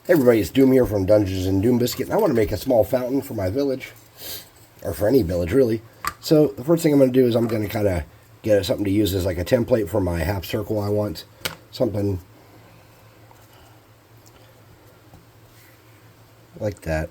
Hey everybody, it's Doom here from Dungeons and Doom Biscuit, and I want to make a small fountain for my village, or for any village really. So the first thing I'm going to do is I'm going to kind of get something to use as like a template for my half circle. I want something like that.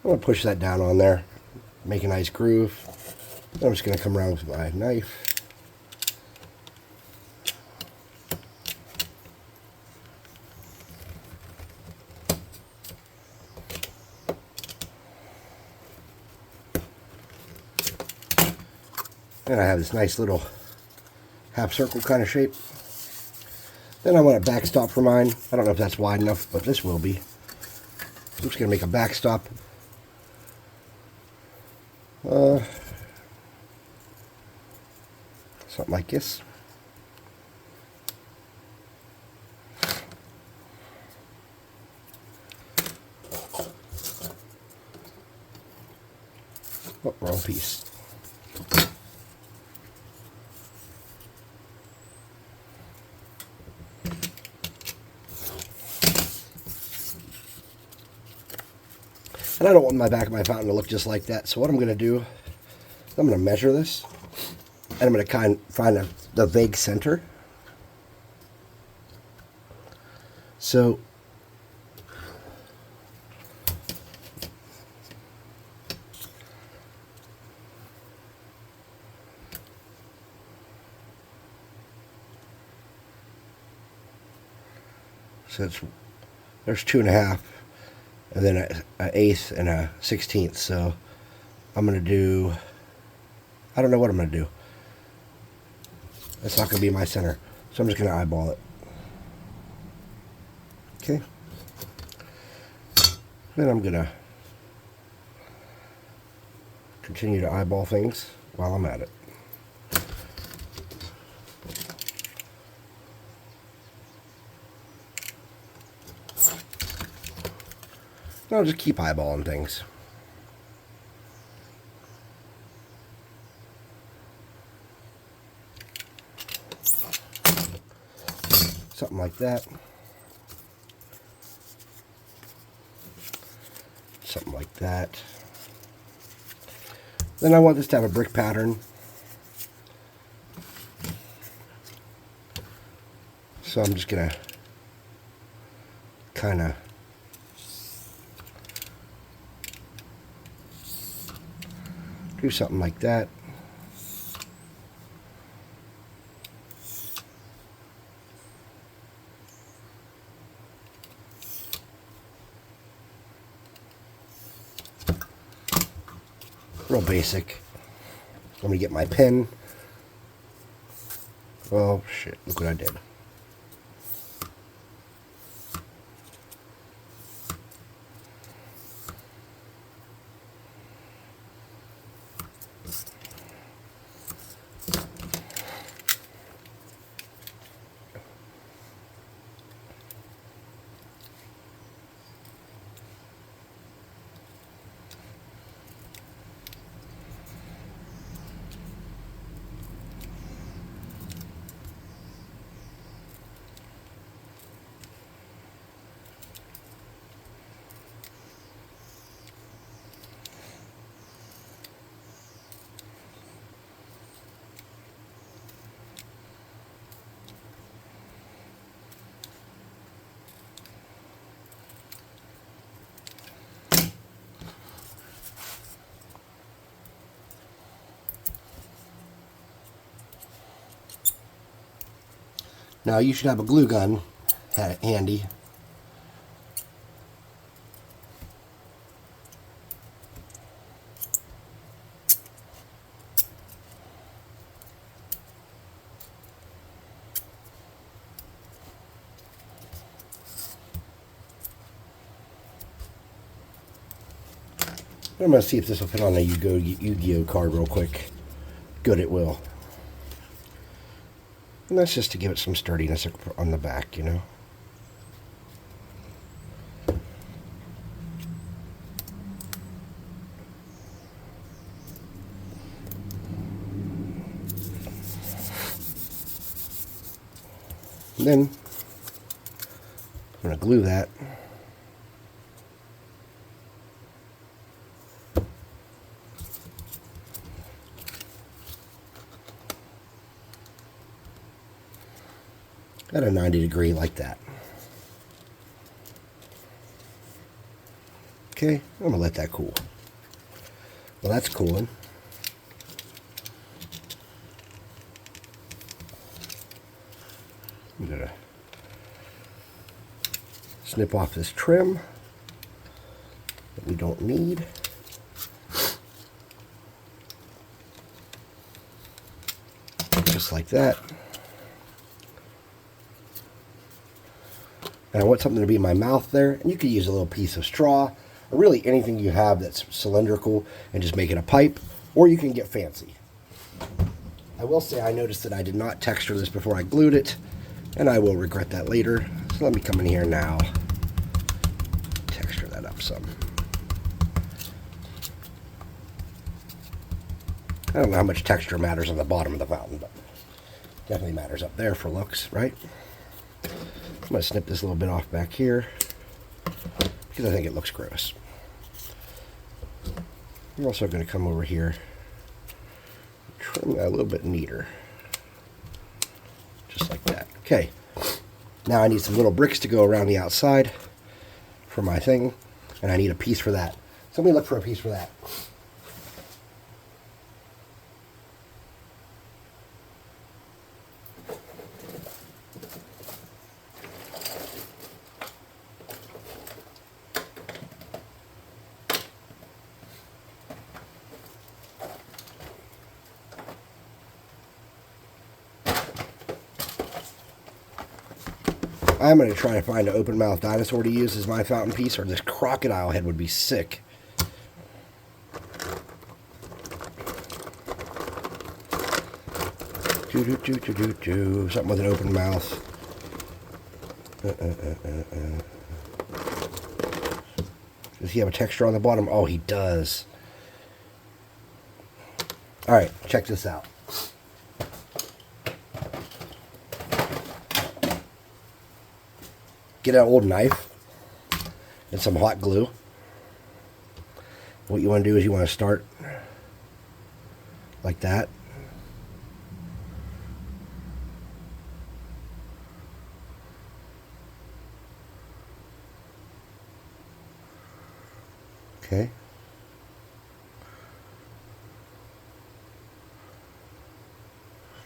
I'm going to push that down on there, make a nice groove. I'm just going to come around with my knife. And I have this nice little half circle kind of shape. Then I want a backstop for mine. I don't know if that's wide enough, but this will be. So I'm just going to make a backstop. Something like this. Oh, wrong piece. And I don't want my back of my fountain to look just like that. So what I'm going to do, I'm going to measure this. And I'm going to find the vague center. So there's 2.5. And then an eighth and a 16th. So I'm going to do, I don't know what I'm going to do. That's not going to be my center. So I'm just going to eyeball it. Okay. Then I'm going to continue to eyeball things while I'm at it. I'll just keep eyeballing things. Something like that. Something like that. Then I want this to have a brick pattern. So I'm just going to kind of do something like that. Real basic. Let me get my pen. Oh shit, look what I did. Now you should have a glue gun handy. I'm going to see if this will fit on a Yu-Gi-Oh card real quick. Good, it will. And that's just to give it some sturdiness on the back, you know. And then I'm going to glue that. At a 90-degree like that. Okay, I'm going to let that cool. Well, that's cooling. I'm going to snip off this trim that we don't need. Just like that. And I want something to be in my mouth there, and you could use a little piece of straw, or really anything you have that's cylindrical, and just make it a pipe, or you can get fancy. I will say I noticed that I did not texture this before I glued it, and I will regret that later. So let me come in here now, texture that up some. I don't know how much texture matters on the bottom of the fountain, but definitely matters up there for looks, right? I'm going to snip this little bit off back here because I think it looks gross. I'm also going to come over here and trim that a little bit neater. Just like that. Okay. Now I need some little bricks to go around the outside for my thing, and I need a piece for that. So let me look for a piece for that. I'm going to try to find an open mouth dinosaur to use as my fountain piece, or this crocodile head would be sick. Something with an open mouth. Does he have a texture on the bottom? Oh, he does. Alright, check this out. Get an old knife and some hot glue. What you want to do is you want to start like that. Okay.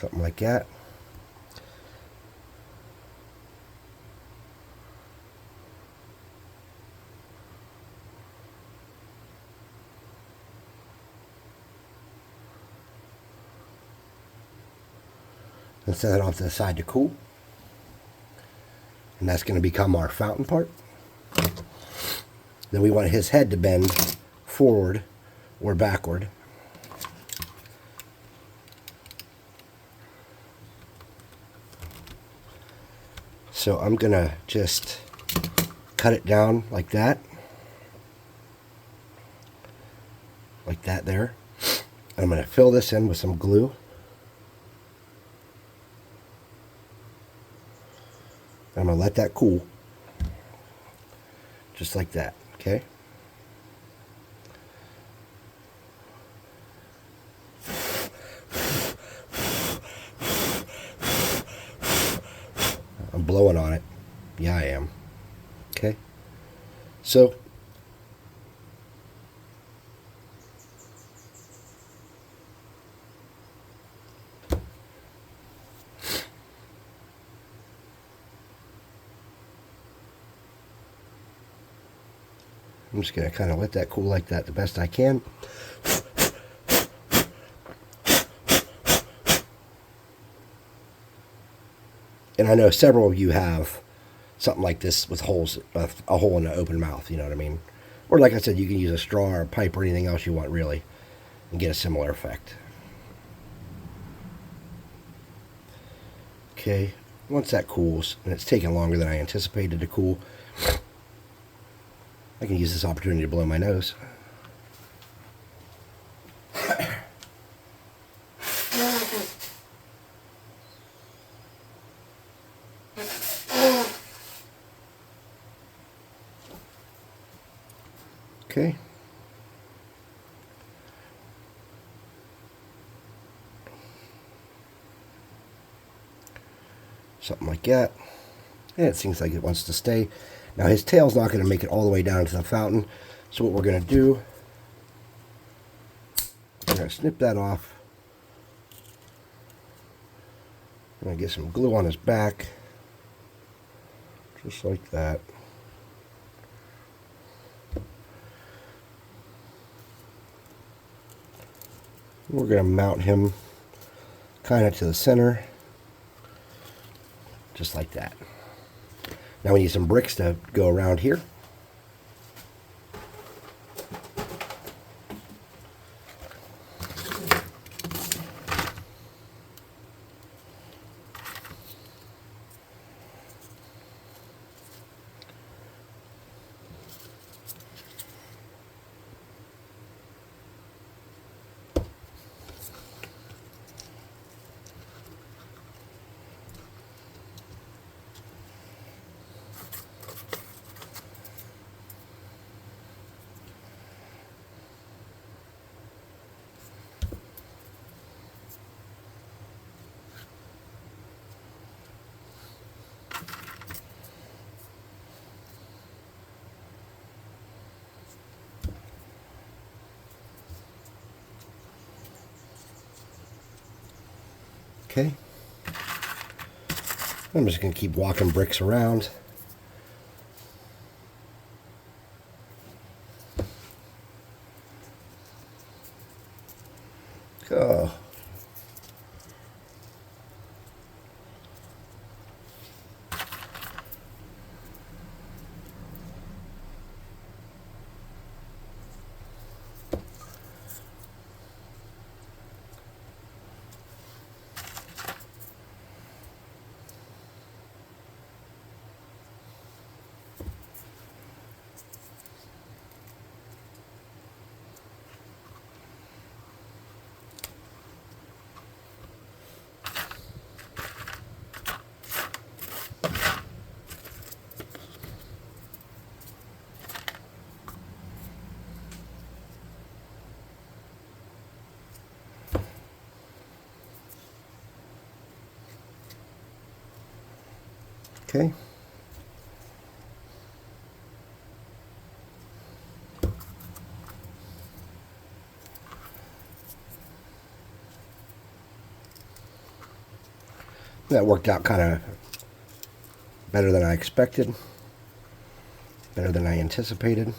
Something like that. And set it off to the side to cool. And that's going to become our fountain part. Then we want his head to bend forward or backward. So I'm going to just cut it down like that. Like that there. And I'm going to fill this in with some glue. I'm going to let that cool. Just like that, okay? I'm blowing on it. Yeah, I am. Okay? So, I'm just going to kind of let that cool like that the best I can. And I know several of you have something like this with holes, a hole in the open mouth, you know what I mean? Or like I said, you can use a straw or a pipe or anything else you want really and get a similar effect. Okay, once that cools, and it's taking longer than I anticipated to cool, I can use this opportunity to blow my nose. Okay. Something like that. And it seems like it wants to stay. Now his tail's not going to make it all the way down to the fountain. So what we're going to do, we're going to snip that off. I'm going to get some glue on his back. Just like that. We're going to mount him kind of to the center. Just like that. Now we need some bricks to go around here. Okay. I'm just going to keep walking bricks around. Oh. Okay. That worked out kind of better than I expected, better than I anticipated.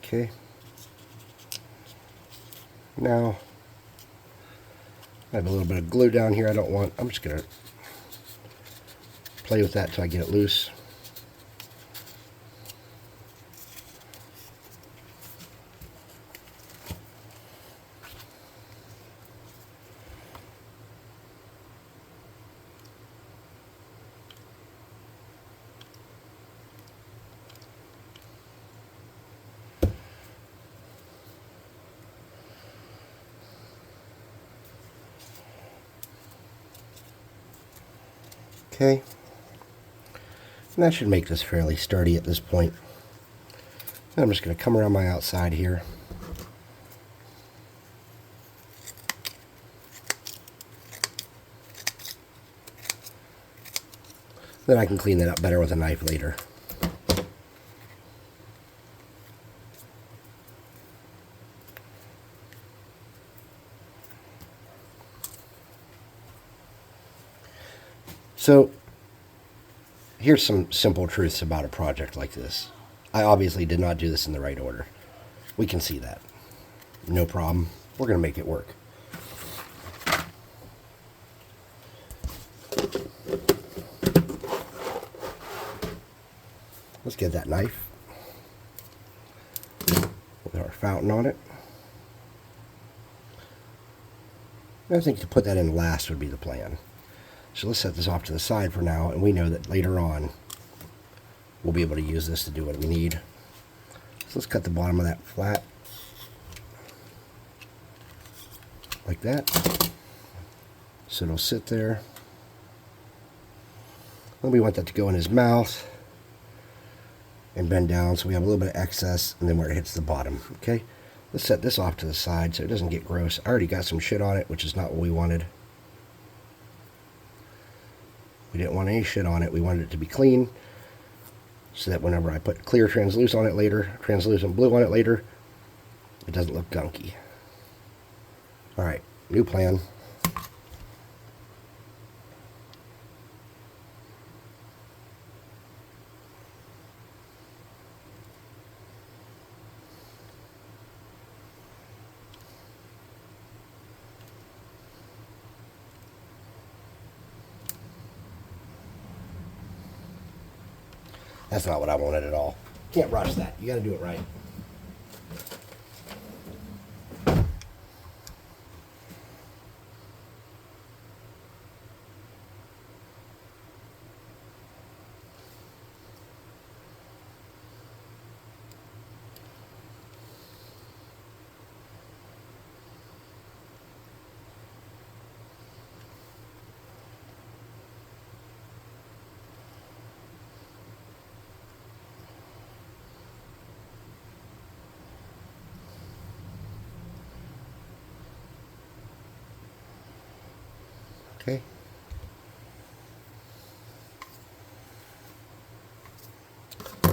Okay. Now, I have a little bit of glue down here I'm just going to play with that till I get it loose. Okay, and that should make this fairly sturdy at this point. And I'm just going to come around my outside here. Then I can clean that up better with a knife later. So, here's some simple truths about a project like this. I obviously did not do this in the right order. We can see that. No problem. We're going to make it work. Let's get that knife with our fountain on it. I think to put that in last would be the plan. So let's set this off to the side for now, and we know that later on we'll be able to use this to do what we need. So let's cut the bottom of that flat, like that, so it'll sit there. And we want that to go in his mouth and bend down so we have a little bit of excess, and then where it hits the bottom. Okay, let's set this off to the side so it doesn't get gross. I already got some shit on it, which is not what we wanted. We didn't want any shit on it. We wanted it to be clean so that whenever I put clear translucent on it later, translucent blue on it later, it doesn't look gunky. Alright, new plan. That's not what I wanted at all. Can't rush that. You got to do it right. Okay.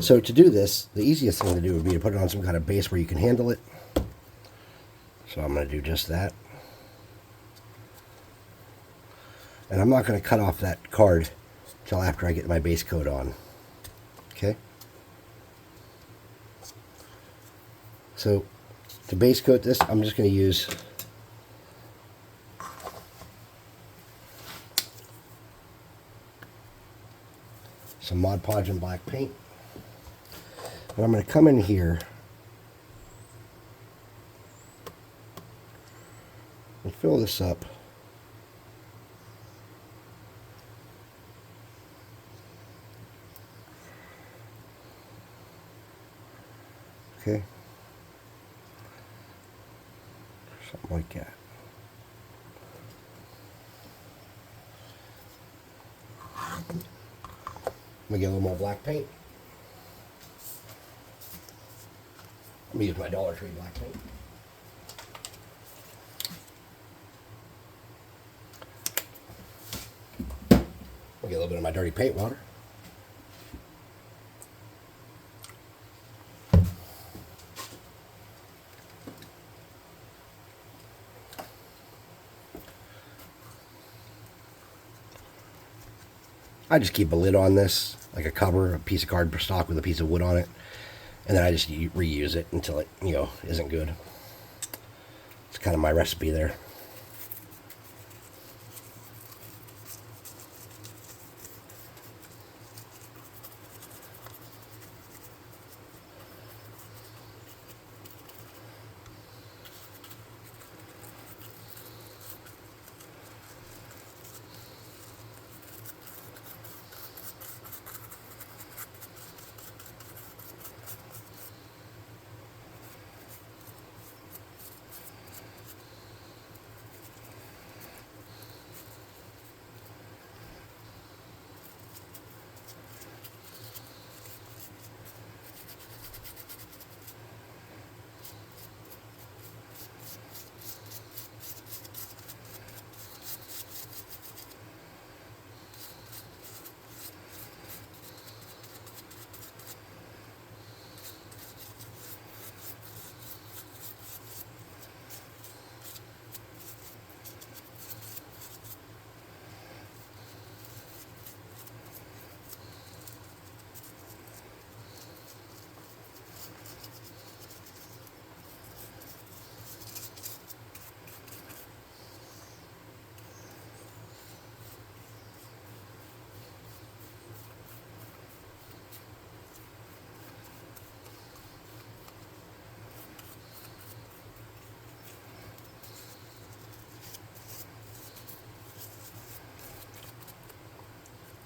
So to do this, the easiest thing to do would be to put it on some kind of base where you can handle it. So I'm going to do just that. And I'm not going to cut off that card till after I get my base coat on. Okay? So to base coat this, I'm just going to use some Mod Podge and black paint. And I'm going to come in here and fill this up. Okay. Something like that. Let me get a little more black paint. Let me use my Dollar Tree black paint. I'll get a little bit of my dirty paint water. I just keep a lid on this, like a cover, a piece of cardstock with a piece of wood on it, and then I just reuse it until it, isn't good. It's kind of my recipe there.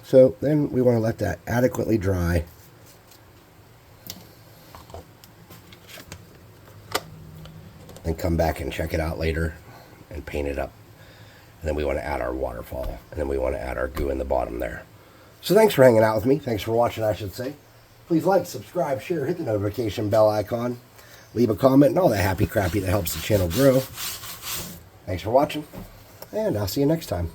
So then we want to let that adequately dry. And come back and check it out later and paint it up. And then we want to add our waterfall. And then we want to add our goo in the bottom there. So thanks for hanging out with me. Thanks for watching, I should say. Please like, subscribe, share, hit the notification bell icon, leave a comment, and all that happy crappy that helps the channel grow. Thanks for watching, and I'll see you next time.